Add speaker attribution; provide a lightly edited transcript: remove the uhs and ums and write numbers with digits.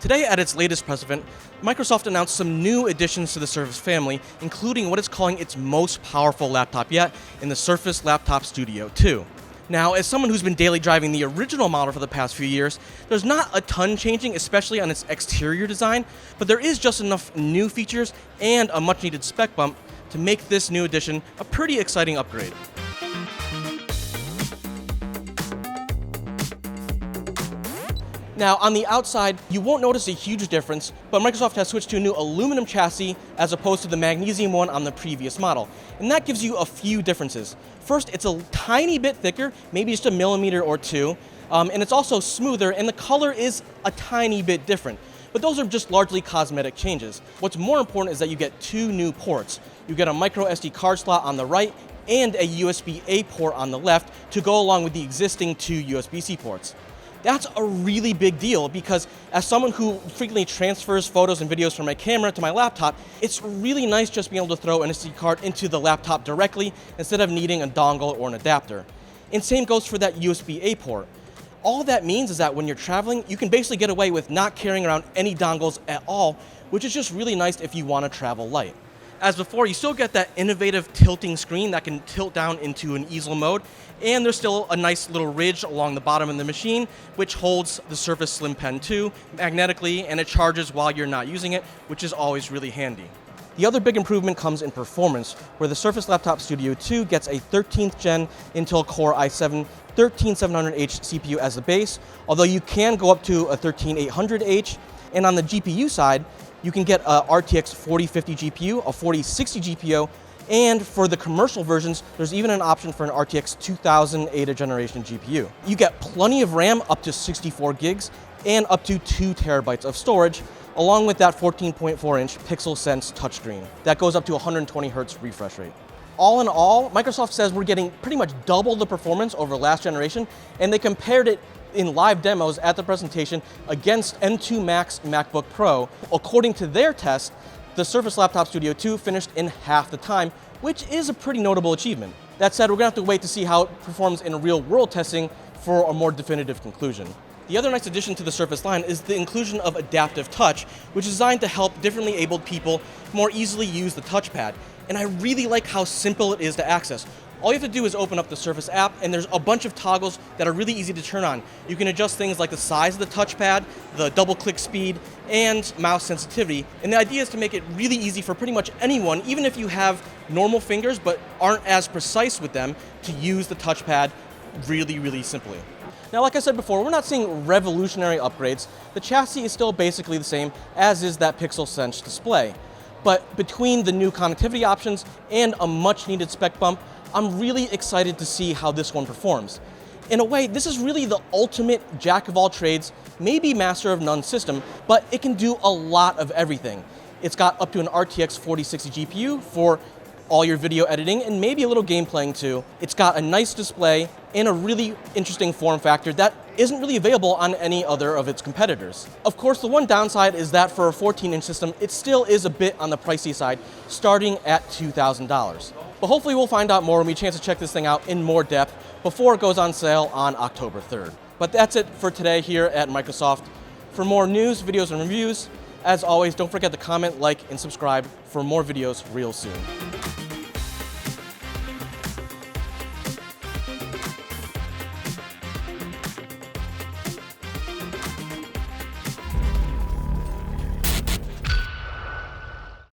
Speaker 1: Today, at its latest press event, Microsoft announced some new additions to the Surface family, including what it's calling its most powerful laptop yet in the Surface Laptop Studio 2. Now, as someone who's been daily driving the original model for the past few years, there's not a ton changing, especially on its exterior design, but there is just enough new features and a much-needed spec bump to make this new edition a pretty exciting upgrade. Now, on the outside, you won't notice a huge difference, but Microsoft has switched to a new aluminum chassis as opposed to the magnesium one on the previous model. And that gives you a few differences. First, it's a tiny bit thicker, maybe just a millimeter or two, and it's also smoother, and the color is a tiny bit different. But those are just largely cosmetic changes. What's more important is that you get two new ports. You get a microSD card slot on the right and a USB-A port on the left to go along with the existing two USB-C ports. That's a really big deal because as someone who frequently transfers photos and videos from my camera to my laptop, it's really nice just being able to throw an SD card into the laptop directly instead of needing a dongle or an adapter. And same goes for that USB-A port. All that means is that when you're traveling, you can basically get away with not carrying around any dongles at all, which is just really nice if you want to travel light. As before, you still get that innovative tilting screen that can tilt down into an easel mode, and there's still a nice little ridge along the bottom of the machine, which holds the Surface Slim Pen 2 magnetically, and it charges while you're not using it, which is always really handy. The other big improvement comes in performance, where the Surface Laptop Studio 2 gets a 13th gen Intel Core i7 13700H CPU as the base, although you can go up to a 13800H, and on the GPU side, you can get a RTX 4050 GPU, a 4060 GPU, and for the commercial versions, there's even an option for an RTX 2000 Ada generation GPU. You get plenty of RAM, up to 64 gigs, and up to 2 terabytes of storage, along with that 14.4-inch Pixel Sense touchscreen. That goes up to 120 Hz refresh rate. All in all, Microsoft says we're getting pretty much double the performance over last generation, and they compared it in live demos at the presentation against M2 Max MacBook Pro. According to their test, the Surface Laptop Studio 2 finished in half the time, which is a pretty notable achievement. That said, we're gonna have to wait to see how it performs in real-world testing for a more definitive conclusion. The other nice addition to the Surface line is the inclusion of Adaptive Touch, which is designed to help differently abled people more easily use the touchpad. And I really like how simple it is to access. All you have to do is open up the Surface app, and there's a bunch of toggles that are really easy to turn on. You can adjust things like the size of the touchpad, the double-click speed, and mouse sensitivity. And the idea is to make it really easy for pretty much anyone, even if you have normal fingers but aren't as precise with them, to use the touchpad really simply. Now, like I said before, we're not seeing revolutionary upgrades. The chassis is still basically the same, as is that Pixel Sense display. But between the new connectivity options and a much-needed spec bump, I'm really excited to see how this one performs. In a way, this is really the ultimate jack-of-all-trades, maybe master-of-none system, but it can do a lot of everything. It's got up to an RTX 4060 GPU for all your video editing and maybe a little game playing too. It's got a nice display and a really interesting form factor that isn't really available on any other of its competitors. Of course, the one downside is that for a 14-inch system, it still is a bit on the pricey side, starting at $2,000. But hopefully we'll find out more when we have a chance to check this thing out in more depth before it goes on sale on October 3rd. But that's it for today here at Microsoft. For more news, videos, and reviews, as always, don't forget to comment, like, and subscribe for more videos real soon.